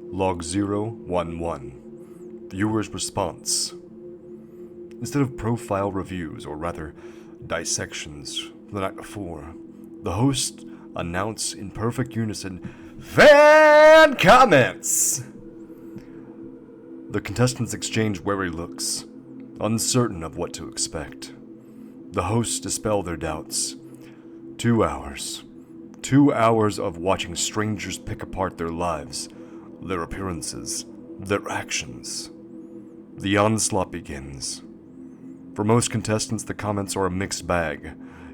Log 011. Viewer's response. Instead of profile reviews, or rather, dissections the night before, the host announced in perfect unison, "Fan comments!" The contestants exchange wary looks, uncertain of what to expect. The hosts dispel their doubts. 2 hours. 2 hours of watching strangers pick apart their lives, their appearances, their actions. The onslaught begins. For most contestants, the comments are a mixed bag.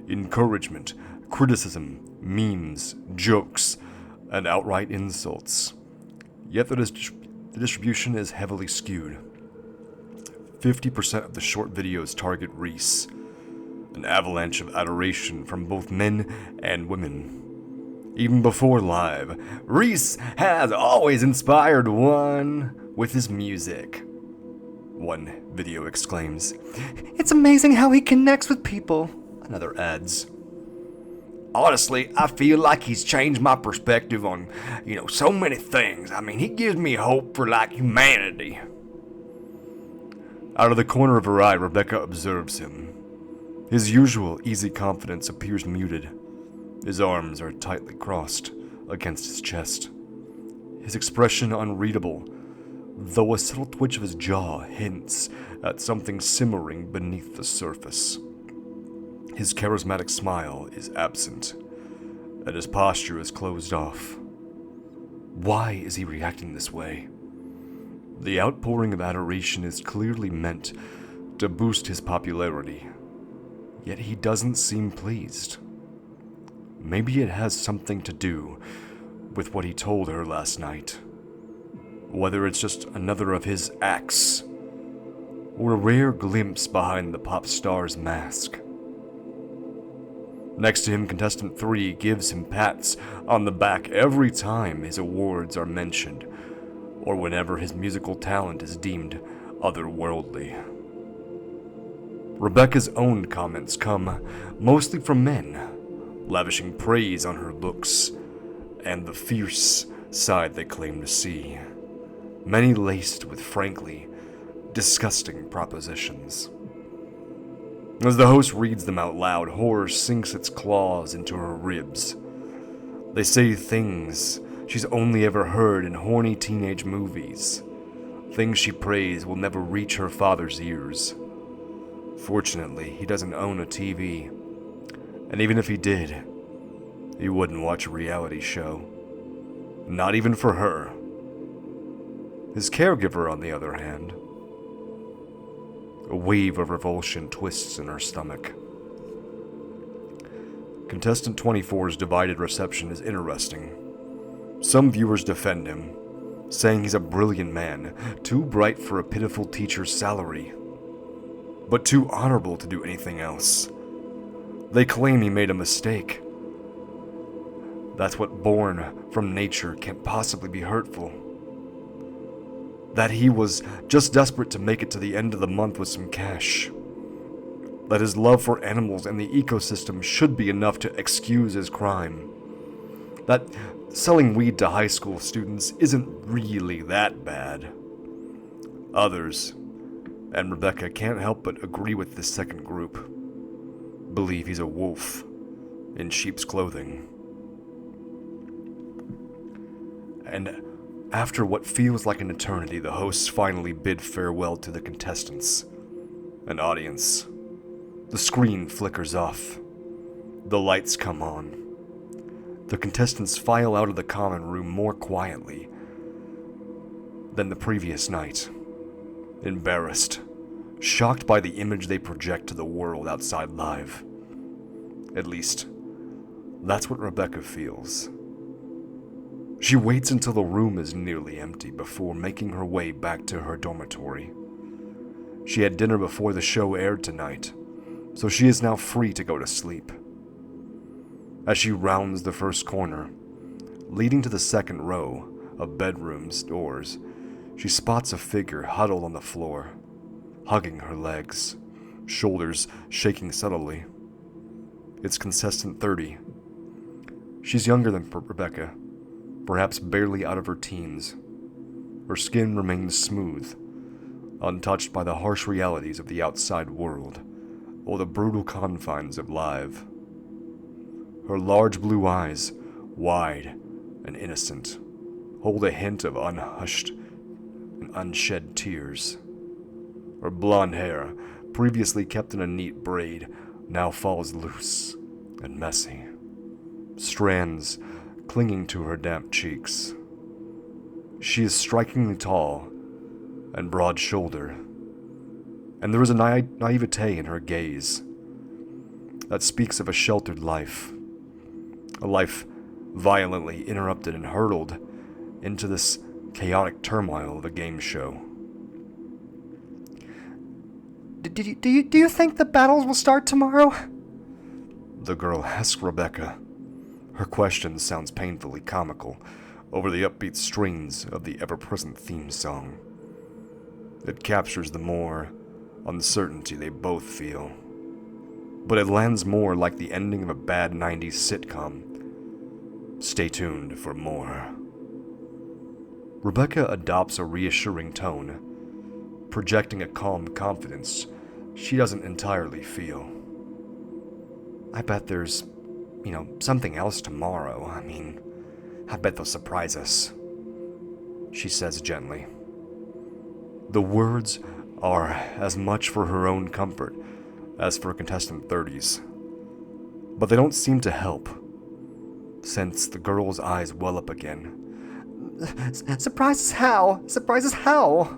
Encouragement, criticism, memes, jokes, and outright insults. Yet the distribution is heavily skewed. 50% of the short videos target Reese. An avalanche of adoration from both men and women. Even before live, Reese has always inspired one with his music. One video exclaims, "It's amazing how he connects with people," another adds. "Honestly, I feel like he's changed my perspective on, so many things. He gives me hope for, humanity." Out of the corner of her eye, Rebecca observes him. His usual easy confidence appears muted. His arms are tightly crossed against his chest. His expression unreadable, though a subtle twitch of his jaw hints at something simmering beneath the surface. His charismatic smile is absent, and his posture is closed off. Why is he reacting this way? The outpouring of adoration is clearly meant to boost his popularity, yet he doesn't seem pleased. Maybe it has something to do with what he told her last night. Whether it's just another of his acts, or a rare glimpse behind the pop star's mask. Next to him, contestant 3 gives him pats on the back every time his awards are mentioned, or whenever his musical talent is deemed otherworldly. Rebecca's own comments come mostly from men, lavishing praise on her looks and the fierce side they claim to see, many laced with frankly disgusting propositions. As the host reads them out loud, horror sinks its claws into her ribs. They say things she's only ever heard in horny teenage movies, things she prays will never reach her father's ears. Fortunately, he doesn't own a TV, and even if he did, he wouldn't watch a reality show. Not even for her. His caregiver, on the other hand. A wave of revulsion twists in her stomach. Contestant 24's divided reception is interesting. Some viewers defend him, saying he's a brilliant man, too bright for a pitiful teacher's salary, but too honorable to do anything else. They claim he made a mistake. That's what born from nature can't possibly be hurtful. That he was just desperate to make it to the end of the month with some cash. That his love for animals and the ecosystem should be enough to excuse his crime. That selling weed to high school students isn't really that bad. Others, and Rebecca can't help but agree with this second group, believe he's a wolf in sheep's clothing. And after what feels like an eternity, the hosts finally bid farewell to the contestants and audience. The screen flickers off. The lights come on. The contestants file out of the common room more quietly than the previous night. Embarrassed, shocked by the image they project to the world outside live. At least, that's what Rebecca feels. She waits until the room is nearly empty before making her way back to her dormitory. She had dinner before the show aired tonight, so she is now free to go to sleep. As she rounds the first corner, leading to the second row of bedrooms' doors, she spots a figure huddled on the floor, hugging her legs, shoulders shaking subtly. It's contestant 30. She's younger than Rebecca, perhaps barely out of her teens. Her skin remains smooth, untouched by the harsh realities of the outside world or the brutal confines of life. Her large blue eyes, wide and innocent, hold a hint of unhushed and unshed tears. Her blonde hair, previously kept in a neat braid, now falls loose and messy, strands clinging to her damp cheeks. She is strikingly tall and broad-shouldered, and there is a naivete in her gaze that speaks of a sheltered life, a life violently interrupted and hurtled into this chaotic turmoil of a game show. Do you think the battles will start tomorrow? The girl asks Rebecca. Her question sounds painfully comical over the upbeat strings of the ever-present theme song. It captures the more uncertainty they both feel, but it lands more like the ending of a bad 90s sitcom. Stay tuned for more. Rebecca adopts a reassuring tone, projecting a calm confidence she doesn't entirely feel. I bet there's, something else tomorrow. I bet they'll surprise us, she says gently. The words are as much for her own comfort as for contestant 30's, but they don't seem to help, since the girl's eyes well up again. Surprises how? Surprises how?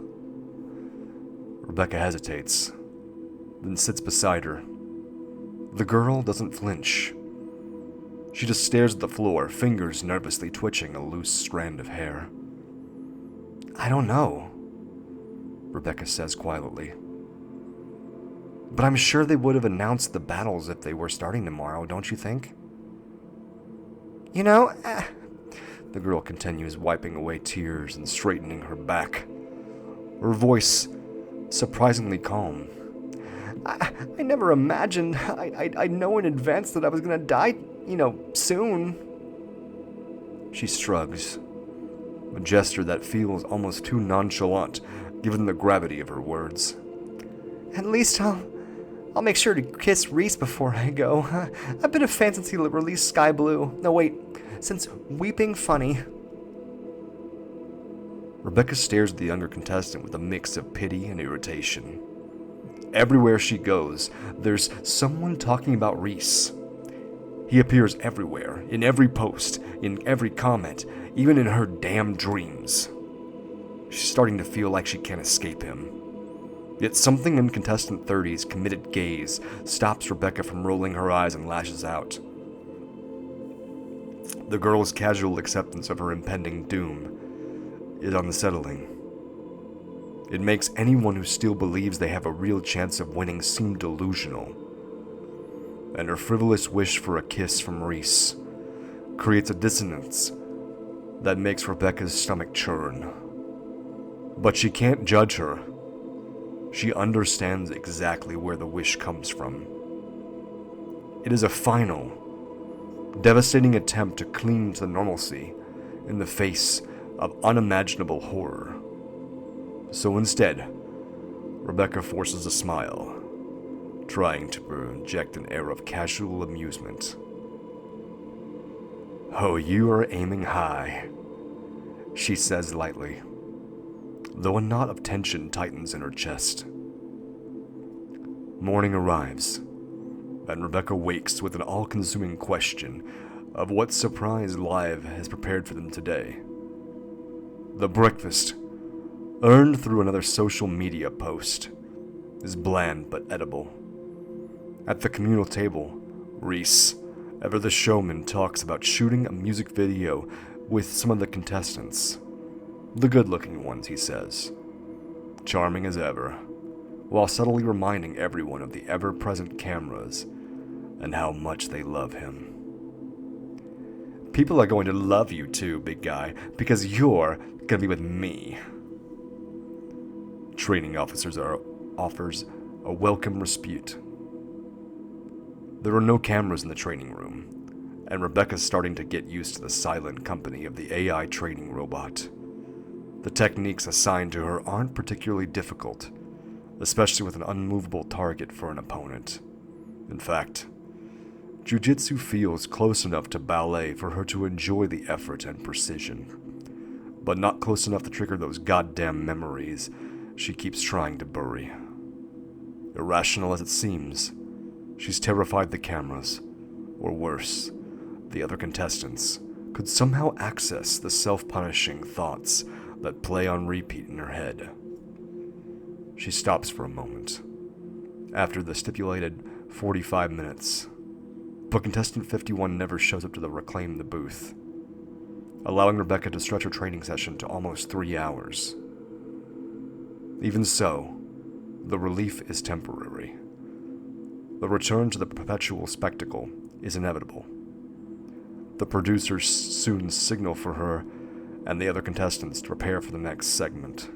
Rebecca hesitates, then sits beside her. The girl doesn't flinch. She just stares at the floor, fingers nervously twitching a loose strand of hair. I don't know, Rebecca says quietly. but I'm sure they would have announced the battles if they were starting tomorrow, don't you think? The girl continues, wiping away tears and straightening her back, her voice surprisingly calm. I never imagined I'd know in advance that I was gonna die, soon. She shrugs, a gesture that feels almost too nonchalant given the gravity of her words. At least I'll make sure to kiss Reese before I go. I've been a fan since he released Sky Blue. No, wait, since Weeping Funny. Rebecca stares at the younger contestant with a mix of pity and irritation. Everywhere she goes, there's someone talking about Reese. He appears everywhere, in every post, in every comment, even in her damn dreams. She's starting to feel like she can't escape him. Yet something in contestant 30's committed gaze stops Rebecca from rolling her eyes and lashes out. The girl's casual acceptance of her impending doom is unsettling. It makes anyone who still believes they have a real chance of winning seem delusional. And her frivolous wish for a kiss from Reese creates a dissonance that makes Rebecca's stomach churn. But she can't judge her. She understands exactly where the wish comes from. It is a final, devastating attempt to cling to normalcy in the face of unimaginable horror. So instead, Rebecca forces a smile, trying to project an air of casual amusement. "Oh, you are aiming high," she says lightly, though a knot of tension tightens in her chest. Morning arrives, and Rebecca wakes with an all-consuming question of what surprise life has prepared for them today. The breakfast, earned through another social media post, is bland but edible. At the communal table, Reese, ever the showman, talks about shooting a music video with some of the contestants. The good-looking ones, he says. Charming as ever, while subtly reminding everyone of the ever-present cameras and how much they love him. "People are going to love you too, big guy, because you're gonna be with me." Training officers offers a welcome respite. There are no cameras in the training room, and Rebecca's starting to get used to the silent company of the AI training robot. The techniques assigned to her aren't particularly difficult, especially with an unmovable target for an opponent. In fact, jiu-jitsu feels close enough to ballet for her to enjoy the effort and precision, but not close enough to trigger those goddamn memories she keeps trying to bury. Irrational as it seems, she's terrified the cameras, or worse, the other contestants, could somehow access the self-punishing thoughts that play on repeat in her head. She stops for a moment, after the stipulated 45 minutes, but contestant 51 never shows up to reclaim the booth, allowing Rebecca to stretch her training session to almost 3 hours. Even so, the relief is temporary. The return to the perpetual spectacle is inevitable. The producers soon signal for her and the other contestants to prepare for the next segment.